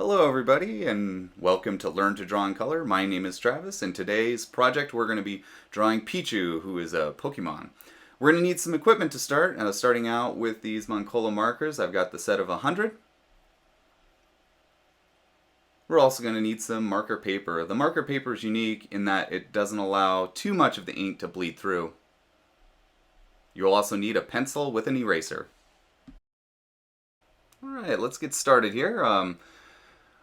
Hello everybody and welcome to Learn to Draw in Color. My name is Travis and today's project we're going to be drawing Pichu, who is a Pokemon. We're going to need some equipment to start, starting out with these Mancola markers. I've got the set of 100. We're also going to need some marker paper. The marker paper is unique in that it doesn't allow too much of the ink to bleed through. You'll also need a pencil with an eraser. Alright, let's get started here.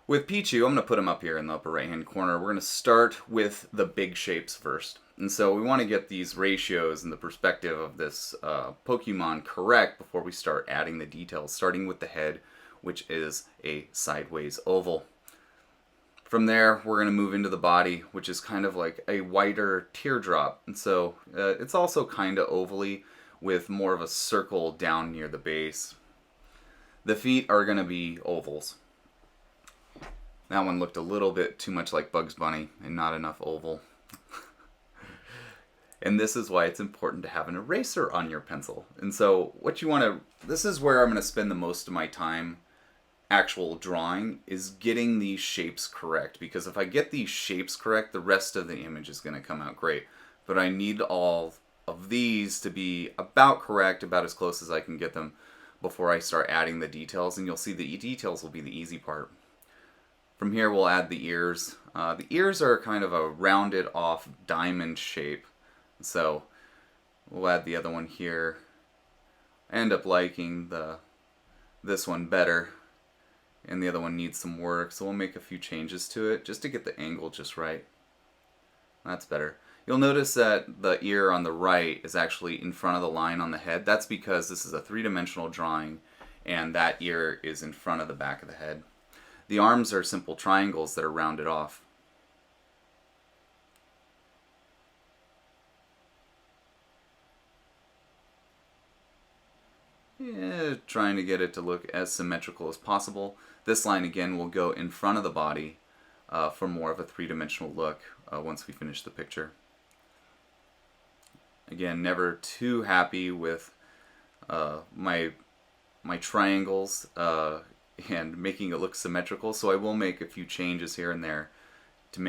With Pichu, I'm going to put him up here in the upper right hand corner. We're going to start with the big shapes first. And so we want to get these ratios and the perspective of this Pokemon correct before we start adding the details, starting with the head, which is a sideways oval. From there, we're going to move into the body, which is kind of like a wider teardrop. And so it's also kind of ovally with more of a circle down near the base. The feet are going to be ovals. That one looked a little bit too much like Bugs Bunny and not enough oval. And this is why it's important to have an eraser on your pencil. And so what you want to, this is where I'm going to spend the most of my time actual drawing, is getting these shapes correct. Because if I get these shapes correct, the rest of the image is going to come out great. But I need all of these to be about correct, about as close as I can get them before I start adding the details. And you'll see the details will be the easy part. From here we'll add the ears. The ears are kind of a rounded off diamond shape. So we'll add the other one here. I end up liking this one better. And the other one needs some work, so we'll make a few changes to it just to get the angle just right. That's better. You'll notice that the ear on the right is actually in front of the line on the head. That's because this is a three-dimensional drawing and that ear is in front of the back of the head. The arms are simple triangles that are rounded off. Yeah, trying to get it to look as symmetrical as possible. This line again will go in front of the body for more of a three-dimensional look once we finish the picture. Again, never too happy with my triangles and making it look symmetrical, so I will make a few changes here and there to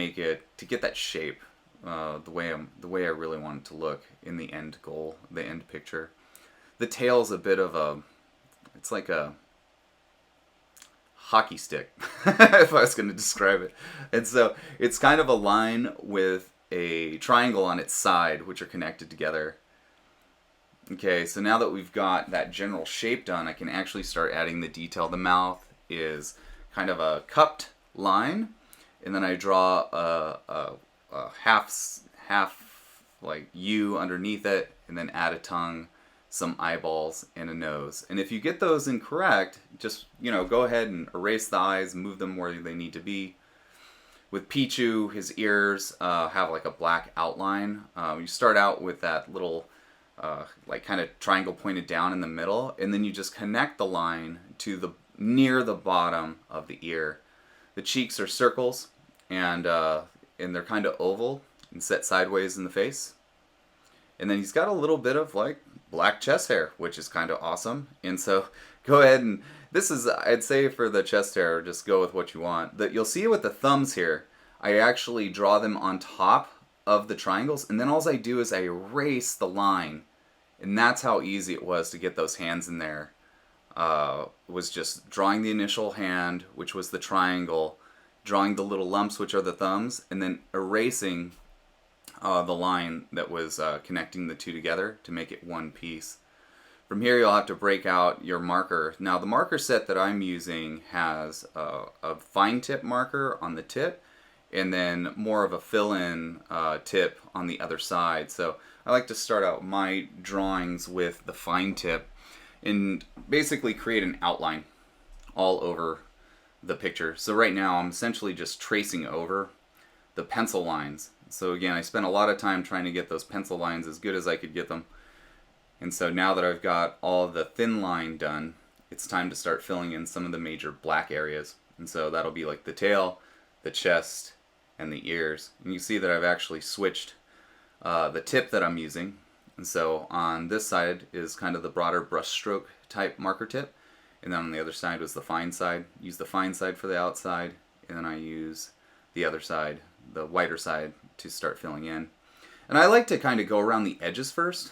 get that shape the way I really want it to look in the end goal, the end picture. The tail's a bit of it's like a hockey stick, if I was going to describe it. And so it's kind of a line with a triangle on its side, which are connected together. Okay, so now that we've got that general shape done, I can actually start adding the detail. The mouth is kind of a cupped line, and then I draw a half like U underneath it, and then add a tongue, some eyeballs, and a nose. And if you get those incorrect, just go ahead and erase the eyes, move them where they need to be. With Pichu, his ears have like a black outline. You start out with that little like kind of triangle pointed down in the middle, and then you just connect the line to near the bottom of the ear. The cheeks are circles, and they're kind of oval and set sideways in the face. And then he's got a little bit of like black chest hair, which is kind of awesome. And so go ahead and this is, I'd say for the chest hair, just go with what you want. You'll see with the thumbs here, I actually draw them on top of the triangles, and then all I do is I erase the line. And that's how easy it was to get those hands in there. Was just drawing the initial hand, which was the triangle, drawing the little lumps, which are the thumbs, and then erasing the line that was connecting the two together to make it one piece. From here you'll have to break out your marker. Now the marker set that I'm using has a fine tip marker on the tip, and then more of a fill-in tip on the other side. So I like to start out my drawings with the fine tip and basically create an outline all over the picture. So right now I'm essentially just tracing over the pencil lines. So again, I spent a lot of time trying to get those pencil lines as good as I could get them. And so now that I've got all the thin line done, it's time to start filling in some of the major black areas. And so that'll be like the tail, the chest, and the ears. And you see that I've actually switched the tip that I'm using. And so on this side is kind of the broader brushstroke type marker tip. and then on the other side was the fine side. Use the fine side for the outside, and then I use the other side, the whiter side, to start filling in. And I like to kind of go around the edges first.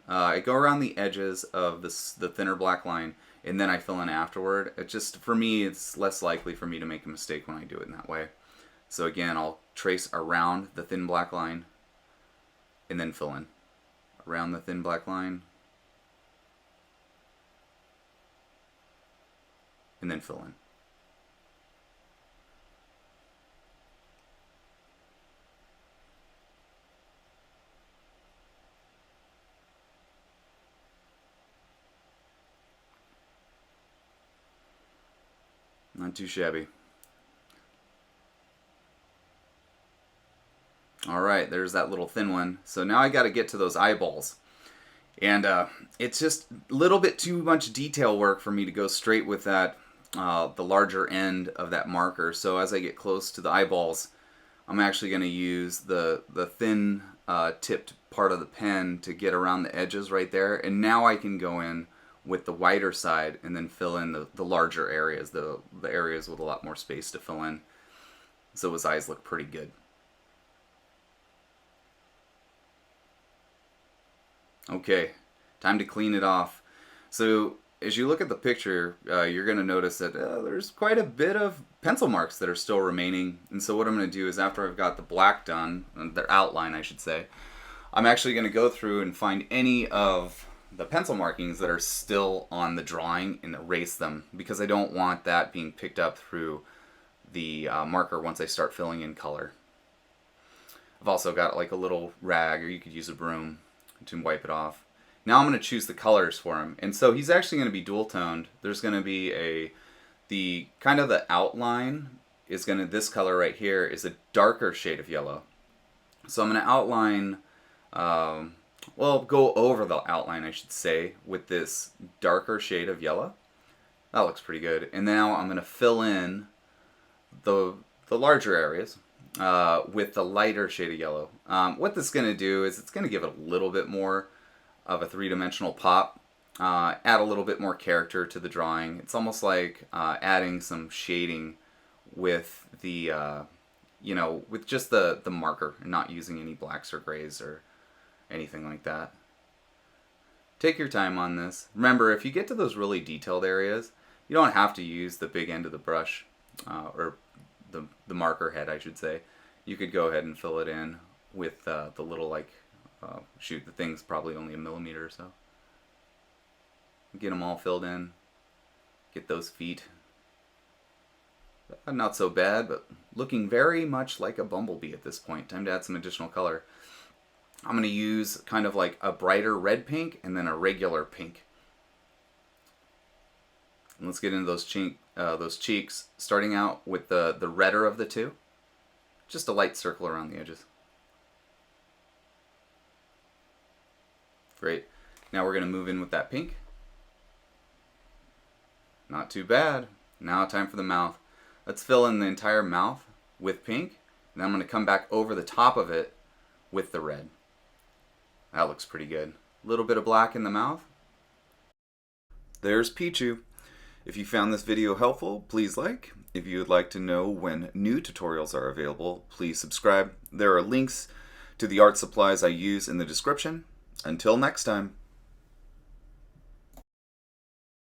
I go around the edges of the thinner black line, and then I fill in afterward. It just, for me, it's less likely for me to make a mistake when I do it in that way. So again, I'll trace around the thin black line, and then fill in. Around the thin black line, and then fill in. Not too shabby. Alright, there's that little thin one. So now I got to get to those eyeballs. And it's just a little bit too much detail work for me to go straight with that, the larger end of that marker. So as I get close to the eyeballs, I'm actually going to use the thin tipped part of the pen to get around the edges right there. And now I can go in with the wider side and then fill in the larger areas, the areas with a lot more space to fill in. So his eyes look pretty good. Okay, time to clean it off. So as you look at the picture, you're going to notice that there's quite a bit of pencil marks that are still remaining. And so what I'm going to do is, after I've got the black done, their outline I should say, I'm actually going to go through and find any of the pencil markings that are still on the drawing and erase them, because I don't want that being picked up through the marker once I start filling in color. I've also got like a little rag, or you could use a broom to wipe it off. Now I'm going to choose the colors for him, and so he's actually going to be dual toned. There's going to be the kind of the outline is going to, this color right here is a darker shade of yellow. So I'm going to outline, well, go over the outline I should say, with this darker shade of yellow. That looks pretty good. And now I'm going to fill in the larger areas with the lighter shade of yellow. What this is going to do is it's going to give it a little bit more of a three-dimensional pop, add a little bit more character to the drawing. It's almost like adding some shading with the, you know, with just the marker, and not using any blacks or grays or anything like that. Take your time on this. Remember, if you get to those really detailed areas, you don't have to use the big end of the brush, or the marker head I should say. You could go ahead and fill it in with the little, like, shoot, the thing's probably only 1 millimeter or so. Get them all filled in. Get those feet. Not so bad, but looking very much like a bumblebee at this point. Time to add some additional color. I'm going to use kind of like a brighter red pink and then a regular pink. And let's get into those cheeks, starting out with the redder of the two. Just a light circle around the edges. Great. Now we're going to move in with that pink. Not too bad. Now time for the mouth. Let's fill in the entire mouth with pink, and then I'm going to come back over the top of it with the red. That looks pretty good. A little bit of black in the mouth. There's Pichu. If you found this video helpful, please like. If you would like to know when new tutorials are available, please subscribe. There are links to the art supplies I use in the description. Until next time.